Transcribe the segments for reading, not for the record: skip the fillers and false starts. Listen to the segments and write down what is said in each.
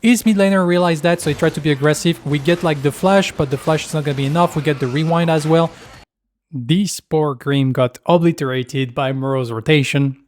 His mid laner realized that, so he tried to be aggressive. We get like the flash, but the flash is not gonna be enough. We get the rewind as well. This poor Grim got obliterated by Morose rotation.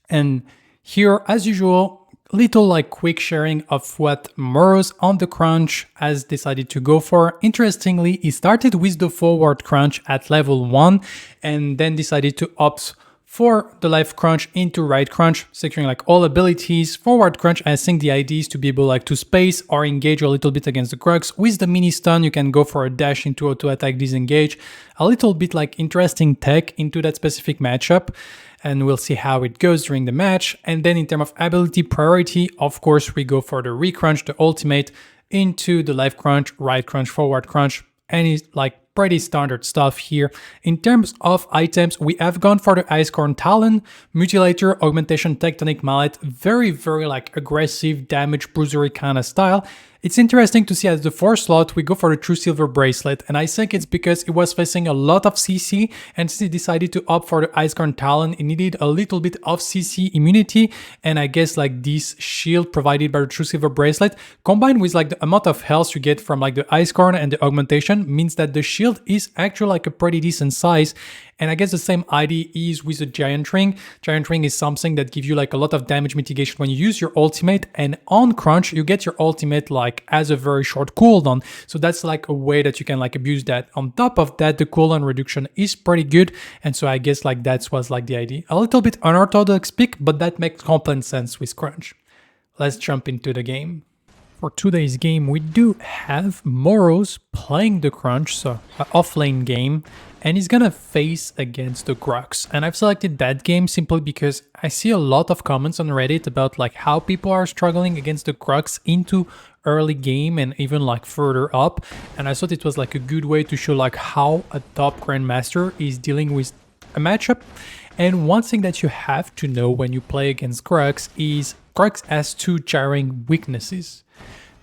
And here, as usual, little like quick sharing of what Morose on the crunch has decided to go for. Interestingly, he started with the forward crunch at level 1 and then decided to opt for the left crunch into right crunch, securing like all abilities. Forward crunch, I think the idea is to be able like to space or engage a little bit against the Grux. With the mini stun, you can go for a dash into auto attack disengage. A little bit like interesting tech into that specific matchup. And we'll see how it goes during the match. And then in terms of ability priority, of course, we go for the recrunch, the ultimate, into the left crunch, right crunch, forward crunch, any like pretty standard stuff here. In terms of items, we have gone for the Icecorn Talon, Mutilator, Augmentation, Tectonic Mallet, very like aggressive damage bruisery kind of style. It's interesting to see as the 4th slot, we go for the True Silver Bracelet, and I think it's because it was facing a lot of CC, and since he decided to opt for the Icecorn Talon, it needed a little bit of CC immunity, and I guess like this shield provided by the True Silver Bracelet, combined with like the amount of health you get from like the Icecorn and the Augmentation, means that the shield is actually like a pretty decent size. And I guess the same idea is with the Giant Ring. Giant Ring is something that gives you like a lot of damage mitigation when you use your ultimate, and on crunch you get your ultimate like as a very short cooldown. So that's like a way that you can like abuse that. On top of that, the cooldown reduction is pretty good, and so I guess like that was like the idea. A little bit unorthodox pick, but that makes complete sense with crunch. Let's jump into the game. For today's game, we do have Morose playing the crunch, so an offlane game, and he's gonna face against the Grux. And I've selected that game simply because I see a lot of comments on Reddit about like how people are struggling against the Grux into early game and even like further up. And I thought it was like a good way to show like how a top Grandmaster is dealing with a matchup. And one thing that you have to know when you play against Grux is Grux has 2 jarring weaknesses.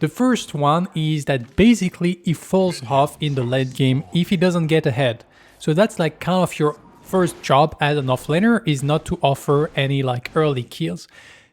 The first one is that basically he falls off in the late game if he doesn't get ahead. So that's like kind of your first job as an offlaner, is not to offer any like early kills.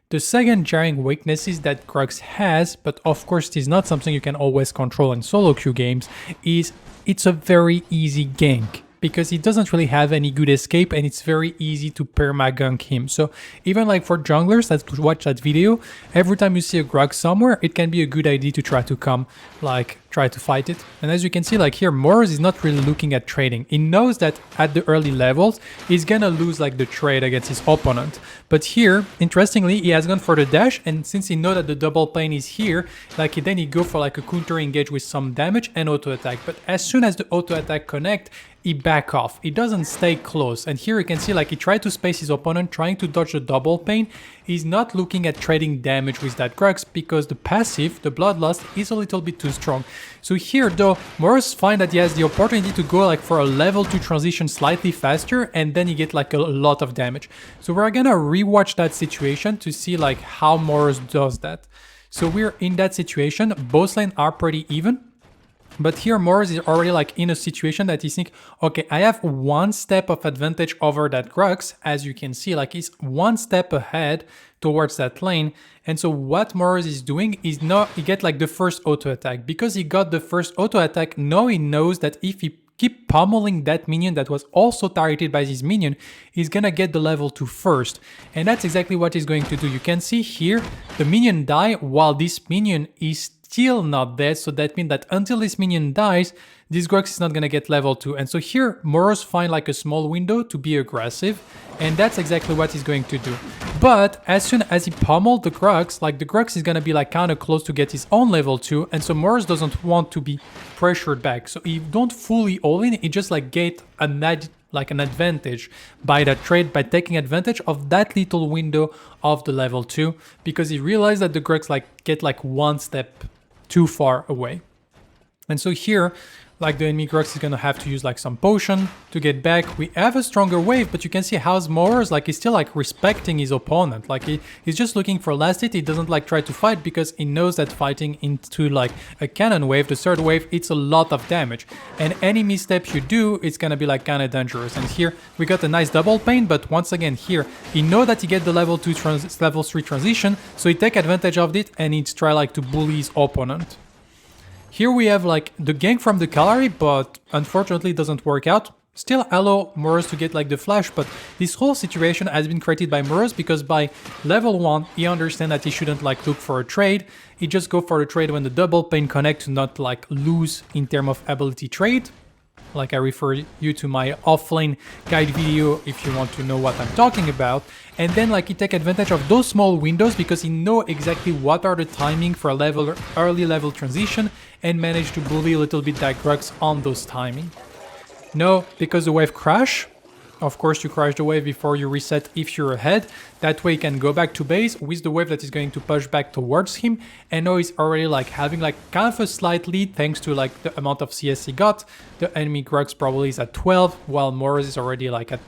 The second jarring weakness is that Grux has, but of course it is not something you can always control in solo queue games, is it's a very easy gank, because he doesn't really have any good escape and it's very easy to perma-gank him. So even like for junglers that watch that video, every time you see a Grux somewhere, it can be a good idea to try to come, like try to fight it. And as you can see, like here, Morose is not really looking at trading. He knows that at the early levels, he's gonna lose like the trade against his opponent. But here, interestingly, he has gone for the dash, and since he knows that the double plane is here, like then he go for like a counter engage with some damage and auto attack. But as soon as the auto attack connect, he back off. He doesn't stay close. And here you can see like he tried to space his opponent, trying to dodge the double pain. He's not looking at trading damage with that Grux because the passive, the Bloodlust, is a little bit too strong. So here though, Morose finds that he has the opportunity to go like for a level 2 transition slightly faster, and then he get like a lot of damage. So we're gonna rewatch that situation to see like how Morose does that. So we're in that situation, both lanes are pretty even. But here Morose is already like in a situation that he's thinking, okay, I have 1 step of advantage over that Grux. As you can see, like he's 1 step ahead towards that lane. And so what Morose is doing is now he get like the first auto attack. Because he got the first auto attack, now he knows that if he keep pummeling that minion that was also targeted by this minion, he's gonna get the level 2 first. And that's exactly what he's going to do. You can see here, the minion die while this minion is still not dead, so that means that until this minion dies, this Grux is not gonna get level 2. And so here, Morose find like a small window to be aggressive, and that's exactly what he's going to do. But as soon as he pummeled the Grux, like the Grux is gonna be like kind of close to get his own level 2, and so Morose doesn't want to be pressured back. So he don't fully all in, he just like get an advantage by that trade, by taking advantage of that little window of the level 2, because he realized that the Grux like get like 1 step too far away. And so here, like the enemy Grux is gonna have to use like some potion to get back. We have a stronger wave, but you can see how Morose like he's still like respecting his opponent. Like he's just looking for last hit. He doesn't like try to fight because he knows that fighting into like a cannon wave, the third wave, it's a lot of damage. And any misstep you do, it's gonna be like kinda dangerous. And here we got a nice double pain, but once again here, he know that he get the level 2 level 3 transition, so he take advantage of it and he try like to bully his opponent. Here we have like the gank from the Calari, but unfortunately it doesn't work out. Still allow Morose to get like the flash, but this whole situation has been created by Morose because by level 1 he understands that he shouldn't like look for a trade. He just go for the trade when the double pain connect to not like lose in terms of ability trade. Like I refer you to my offlane guide video if you want to know what I'm talking about. And then like he take advantage of those small windows because he know exactly what are the timing for a early level transition and manage to bully a little bit that Grux on those timing. No, because the wave crash. Of course you crash the wave before you reset if you're ahead. That way you can go back to base with the wave that is going to push back towards him. And now he's already like having like kind of a slight lead thanks to like the amount of CS he got. The enemy Grux probably is at 12 while Morose is already like at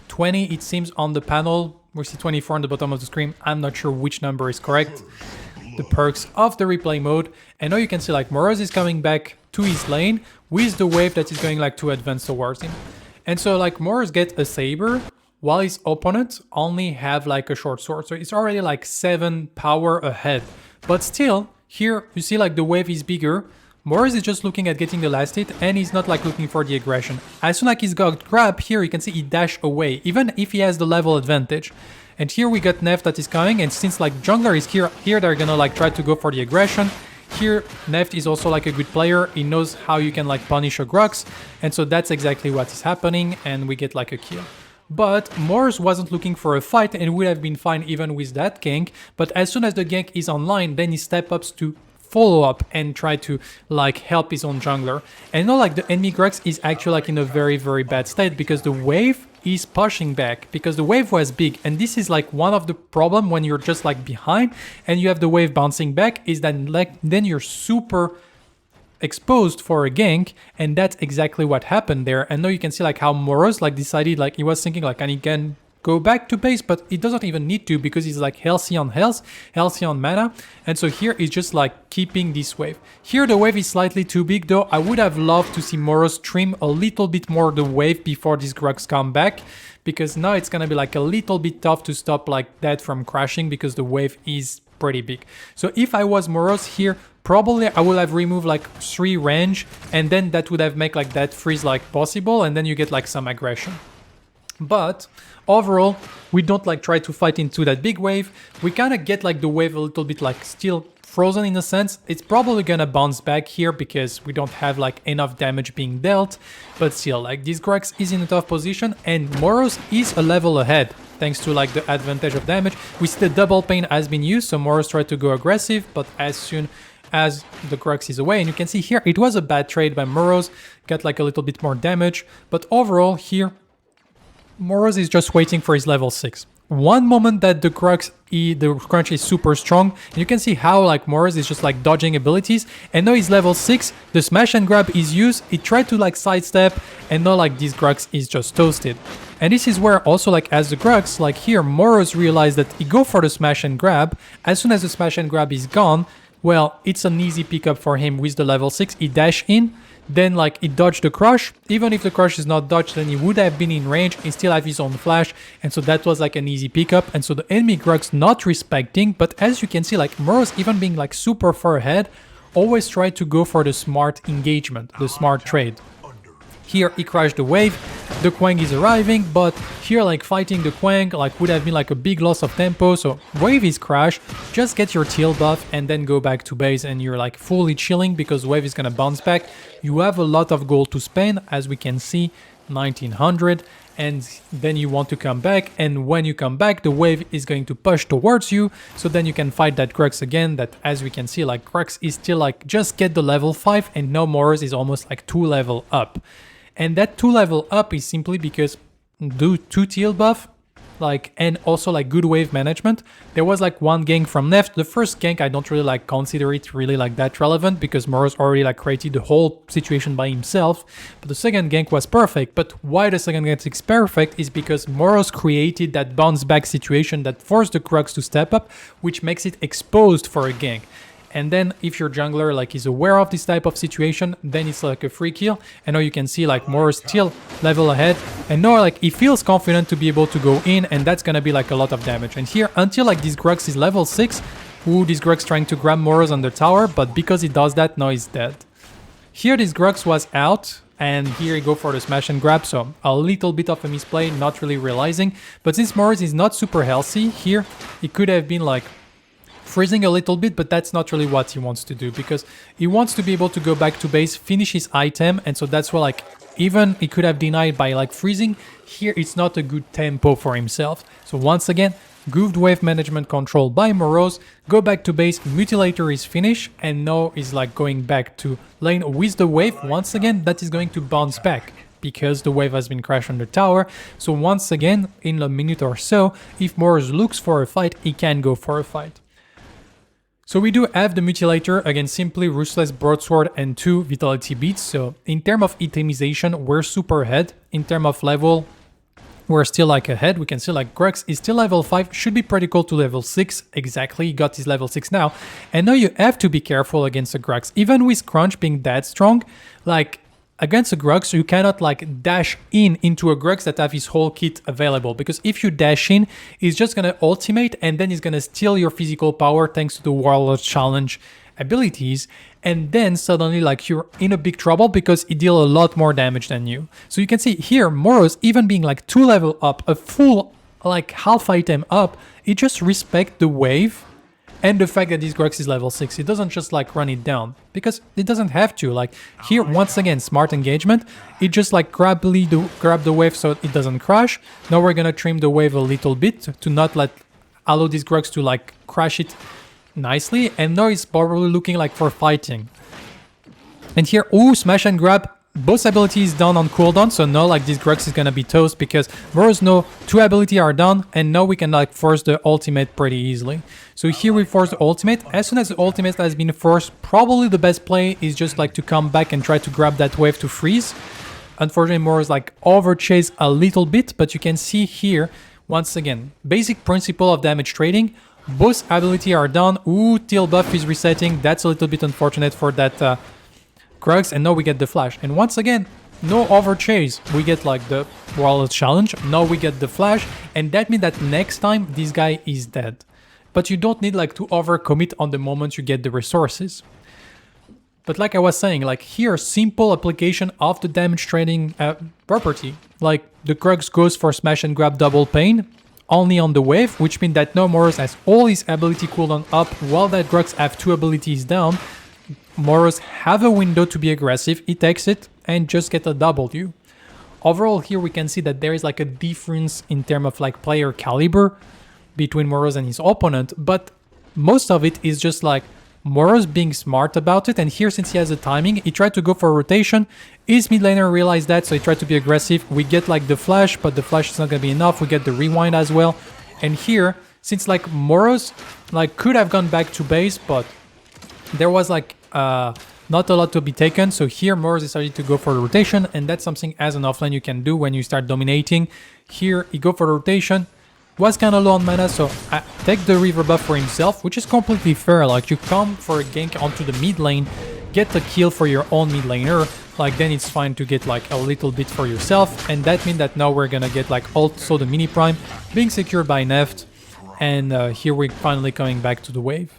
20 it seems on the panel. We see 24 on the bottom of the screen. I'm not sure which number is correct. The perks of the replay mode. And now you can see like Morose is coming back to his lane with the wave that is going like to advance towards him. And so like Morose get a saber while his opponent only have like a short sword. So it's already like 7 power ahead. But still, here you see like the wave is bigger. Morose is just looking at getting the last hit and he's not like looking for the aggression. As soon as he's got grab, here you can see he dash away, even if he has the level advantage. And here we got Neft that is coming, and since like jungler is here they're gonna like try to go for the aggression. Here, Neft is also like a good player. He knows how you can like punish a Grux. And so that's exactly what is happening. And we get like a kill. But Morose wasn't looking for a fight and would have been fine even with that gank. But as soon as the gank is online, then he step up to follow up and try to like help his own jungler. And now like the enemy Grux is actually like in a very, very bad state because the wave is pushing back because the wave was big, and this is like one of the problem when you're just like behind and you have the wave bouncing back is that like then you're super exposed for a gank, and that's exactly what happened there. And now you can see like how Morose like decided like he was thinking like and he can go back to base, but he doesn't even need to because he's like healthy on health, healthy on mana. And so here he's just like keeping this wave. Here the wave is slightly too big though. I would have loved to see Morose trim a little bit more the wave before these Grux come back, because now it's gonna be like a little bit tough to stop like that from crashing because the wave is pretty big. So if I was Morose here, probably I would have removed like 3 range, and then that would have make like that freeze like possible, and then you get like some aggression. But overall, we don't like try to fight into that big wave. We kind of get like the wave a little bit like still frozen in a sense. It's probably gonna bounce back here because we don't have like enough damage being dealt. But still, like this Grux is in a tough position and Morose is a level ahead thanks to like the advantage of damage. We see the double pain has been used, so Morose tried to go aggressive, but as soon as the Grux is away, and you can see here it was a bad trade by Morose, got like a little bit more damage. But overall here, Morose is just waiting for his level 6. One moment that the Grux is super strong, and you can see how like Morose is just like dodging abilities, and now he's level 6, the smash and grab is used, he tried to like sidestep, and now like this Grux is just toasted. And this is where also like as the Grux, like here Morose realized that he go for the smash and grab. As soon as the smash and grab is gone, well, it's an easy pickup for him with the level 6, he dash in, then like he dodged the crush. Even if the crush is not dodged, then he would have been in range, he still have his own flash, and so that was like an easy pickup. And so the enemy Grux not respecting, but as you can see like Morose even being like super far ahead, always try to go for the smart engagement, the smart trade. Here he crashed the wave, the Quang is arriving, but here like fighting the Quang like would have been like a big loss of tempo. So wave is crashed, just get your teal buff and then go back to base, and you're like fully chilling because wave is gonna bounce back. You have a lot of gold to spend, as we can see, 1900, and then you want to come back, and when you come back the wave is going to push towards you, so then you can fight that Grux again. That, as we can see, like Grux is still like just get the level 5, and now Morose is almost like 2 level up. And that 2 level up is simply because do 2 teal buff, like, and also like good wave management. There was like one gank from left. The first gank I don't really like consider it really like that relevant because Morose already like created the whole situation by himself. But the second gank was perfect. But why the second gank is perfect is because Morose created that bounce back situation that forced the Grux to step up, which makes it exposed for a gank. And then if your jungler like is aware of this type of situation, then it's like a free kill. And now you can see like Morose still level ahead. And now like he feels confident to be able to go in, and that's gonna be like a lot of damage. And here until like this Grux is level 6, this Grux trying to grab Morose on the tower, but because he does that, now he's dead. Here this Grux was out, and here you go for the smash and grab, so a little bit of a misplay, not really realizing. But since Morose is not super healthy, here he could have been like freezing a little bit, but that's not really what he wants to do because he wants to be able to go back to base, finish his item, and so that's why like even he could have denied by like freezing. Here it's not a good tempo for himself. So once again, good wave management control by Morose. Go back to base, Mutilator is finished, and now he's like going back to lane with the wave. Once again, that is going to bounce back because the wave has been crashed on the tower. So once again, in a minute or so, if Morose looks for a fight, he can go for a fight. So we do have the Mutilator, again simply Ruthless Broadsword and 2 Vitality Beats. So in terms of itemization, we're super ahead. In terms of level, we're still like ahead. We can see like Grux is still level 5, should be pretty cool to level 6. Exactly, he got his level 6 now. And now you have to be careful against the Grux. Even with Crunch being that strong, like against a Grux, you cannot like dash into a Grux that have his whole kit available, because if you dash in, he's just gonna ultimate and then he's gonna steal your physical power thanks to the Warlord Challenge abilities, and then suddenly like you're in a big trouble because he deals a lot more damage than you. So you can see here, Morose even being like 2 level up, a full like half item up, he just respect the wave and the fact that this Grux is level 6. It doesn't just like run it down because it doesn't have to. Like here, once again, smart engagement. It just like grab the wave so it doesn't crash. Now we're gonna trim the wave a little bit to not allow this Grux to like crash it nicely. And now it's probably looking like for fighting. And here, smash and grab. Both abilities done on cooldown, so now like this Grux is gonna be toast because Morose know 2 abilities are done, and now we can like force the ultimate pretty easily. So here we force the ultimate. As soon as the ultimate has been forced, probably the best play is just like to come back and try to grab that wave to freeze. Unfortunately, Morose like overchase a little bit, but you can see here, once again, basic principle of damage trading. Both abilities are done. Tail buff is resetting. That's a little bit unfortunate for that Grux, and now we get the flash. And once again, no overchase. We get like the Warlord Challenge. Now we get the flash, and that means that next time this guy is dead. But you don't need like to overcommit on the moment you get the resources. But like I was saying, like here, simple application of the damage trading property. Like the Grux goes for smash and grab double pain only on the wave, which means that now Morose has all his ability cooldown up while that Grux have 2 abilities down. Morose have a window to be aggressive, he takes it and just get a W. Overall here we can see that there is like a difference in terms of like player caliber between Morose and his opponent, but most of it is just like Morose being smart about it. And here, since he has the timing, he tried to go for a rotation. His mid laner realized that, so he tried to be aggressive. We get like the flash, but the flash is not gonna be enough. We get the rewind as well. And here, since like Morose like could have gone back to base, but there was like not a lot to be taken. So here Morose decided to go for the rotation, and that's something as an offlane you can do when you start dominating. Here he go for the rotation, was kind of low on mana, so take the river buff for himself, which is completely fair. Like you come for a gank onto the mid lane, get the kill for your own mid laner, like then it's fine to get like a little bit for yourself. And that means that now we're gonna get like also the mini prime being secured by Neft, and here we're finally coming back to the wave.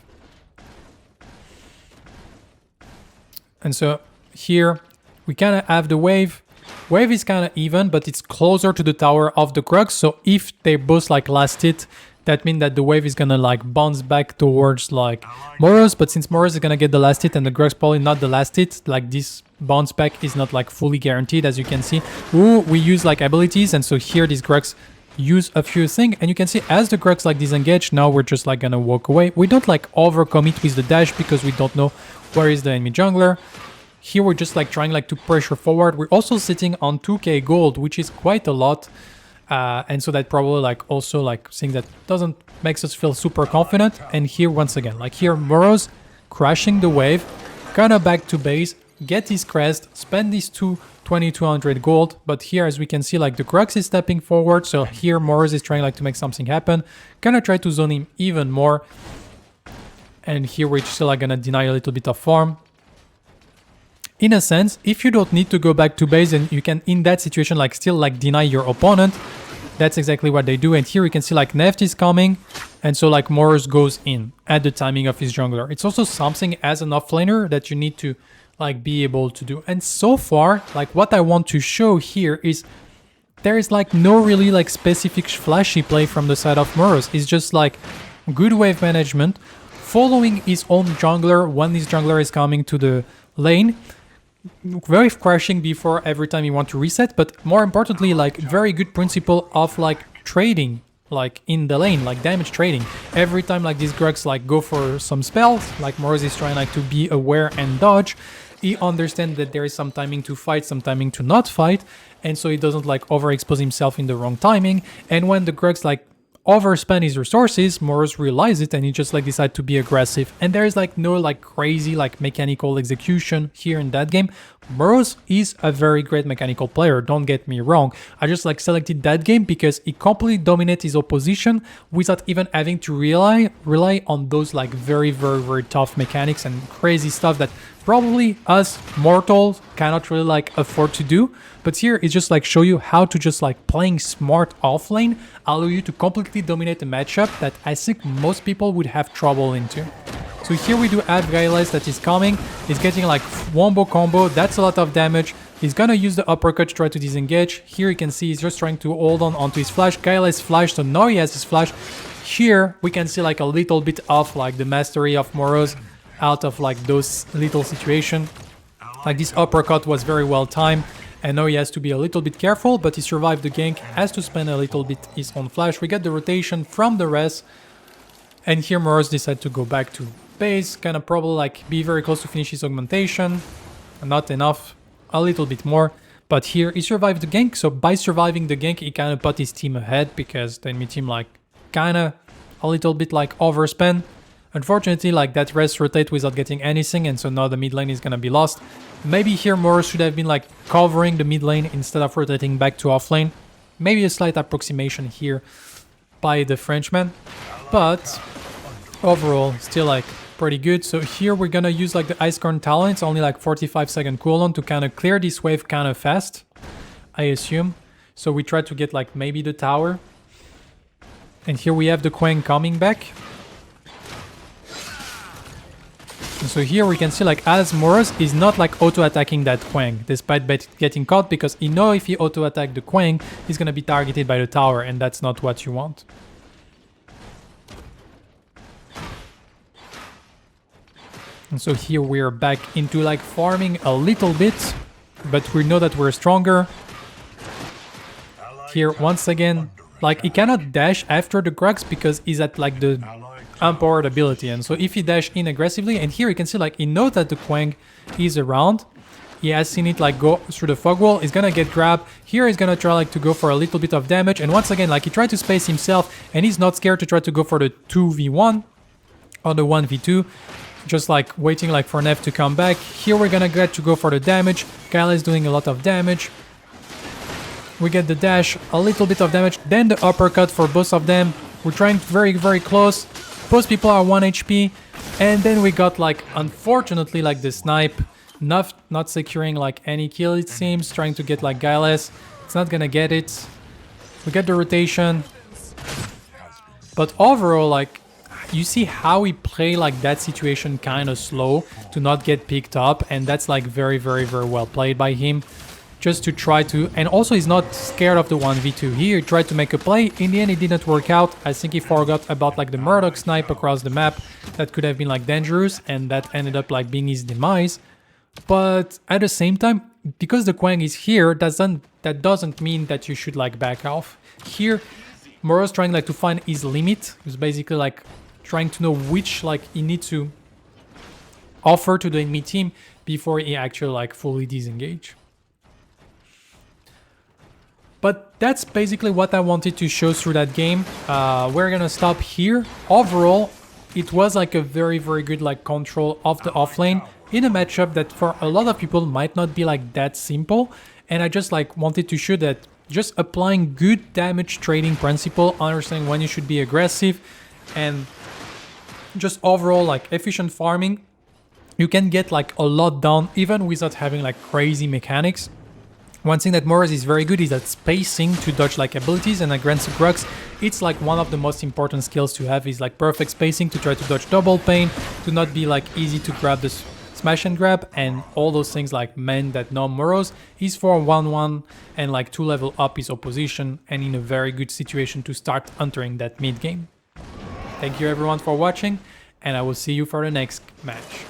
And so here we kind of have the wave. Wave is kind of even, but it's closer to the tower of the Grux. So if they both like last hit, that means that the wave is gonna like bounce back towards like Morose. But since Morose is gonna get the last hit and the Grux probably not the last hit, like this bounce back is not like fully guaranteed, as you can see. We use like abilities, and so here these Grux use a few things, and you can see as the Grux like disengage, now we're just like gonna walk away. We don't like overcommit with the dash because we don't know where is the enemy jungler. Here we're just like trying like to pressure forward. We're also sitting on 2k gold, which is quite a lot. And so that probably like also like thing that doesn't makes us feel super confident. And here once again, like here Morose crashing the wave, gonna back to base, get his crest, spend these 2200 gold. But here as we can see, like the Grux is stepping forward, so here Morose is trying like to make something happen, gonna try to zone him even more. And here we're still like gonna deny a little bit of farm. In a sense, if you don't need to go back to base and you can in that situation like still like deny your opponent, that's exactly what they do. And here you can see like Neft is coming, and so like Morose goes in at the timing of his jungler. It's also something as an offlaner that you need to like be able to do. And so far, like what I want to show here is there is like no really like specific flashy play from the side of Morose. It's just like good wave management, following his own jungler when his jungler is coming to the lane, wave crashing before every time you want to reset, but more importantly, like very good principle of like trading, like in the lane, like damage trading. Every time like these Grux like go for some spells, like Morose is trying like to be aware and dodge. He understands that there is some timing to fight, some timing to not fight, and so he doesn't like overexpose himself in the wrong timing. And when the Grux like overspend his resources, Morose realizes it and he just like decide to be aggressive. And there is like no like crazy like mechanical execution here in that game. Morose is a very great mechanical player, don't get me wrong. I just like selected that game because he completely dominates his opposition without even having to rely on those like very tough mechanics and crazy stuff that probably us mortals cannot really like afford to do. But here it's just like show you how to just like playing smart offlane allow you to completely dominate a matchup that I think most people would have trouble into. So here we do have Gailes that is coming. He's getting like wombo combo. That's a lot of damage. He's gonna use the uppercut to try to disengage. Here you can see he's just trying to hold on onto his flash. Gailes flash, so now he has his flash. Here we can see like a little bit of like the mastery of Morose out of like those little situations. Like this uppercut was very well timed. And now he has to be a little bit careful, but he survived the gank, has to spend a little bit his own flash. We get the rotation from the rest. And here Morose decided to go back to base, kind of probably like be very close to finish his augmentation. Not enough, a little bit more. But here he survived the gank, so by surviving the gank he kind of put his team ahead because the enemy team like kind of a little bit like overspend. Unfortunately, like that rest rotate without getting anything, and so now the mid lane is gonna be lost. Maybe here Morose should have been like covering the mid lane instead of rotating back to offlane. Maybe a slight approximation here by the Frenchman, but overall still like pretty good. So here we're gonna use like the Icecorn talent. It's only like 45-second cooldown to kind of clear this wave kind of fast, I assume. So we try to get like maybe the tower. And here we have the Quang coming back. And so here we can see like as Morose is not like auto-attacking that Quang despite getting caught, because he knows if he auto-attack the Quang, he's gonna be targeted by the tower, and that's not what you want. And so here we're back into like farming a little bit, but we know that we're stronger. Here once again, like he cannot dash after the Grux because he's at like the empowered ability, and so if he dash in aggressively, and here you can see like he knows that the Quang is around, he has seen it like go through the fog wall, he's gonna get grabbed. Here he's gonna try like to go for a little bit of damage, and once again like he tried to space himself and he's not scared to try to go for the 2v1 or the 1v2, just like waiting like for Nef to come back. Here we're gonna get to go for the damage. Kyle is doing a lot of damage. We get the dash, a little bit of damage, then the uppercut for both of them. We're trying very close. Both people are 1 HP, and then we got like unfortunately like the snipe, not securing like any kill it seems, trying to get like Gailes. It's not gonna get it. We get the rotation, but overall like you see how we play like that situation kind of slow to not get picked up, and that's like very well played by him. Just to try to, and also he's not scared of the 1v2. He tried to make a play, in the end it didn't work out. I think he forgot about like the Murdoch snipe across the map that could have been like dangerous, and that ended up like being his demise. But at the same time, because the Quang is here, that doesn't mean that you should like back off. Here Morose trying like to find his limit. He's basically like trying to know which like he needs to offer to the enemy team before he actually like fully disengage. But that's basically what I wanted to show through that game. We're gonna stop here. Overall, it was like a very, very good like control of the offlane in a matchup that for a lot of people might not be like that simple. And I just like wanted to show that just applying good damage trading principle, understanding when you should be aggressive, and just overall like efficient farming, you can get like a lot done even without having like crazy mechanics. One thing that Morose is very good is that spacing to dodge like abilities, and against Grux, it's like one of the most important skills to have is like perfect spacing to try to dodge double pain, to not be like easy to grab this smash and grab, and all those things like meant that now Morose is for 1-1 and like 2 level up his opposition and in a very good situation to start entering that mid game. Thank you everyone for watching, and I will see you for the next match.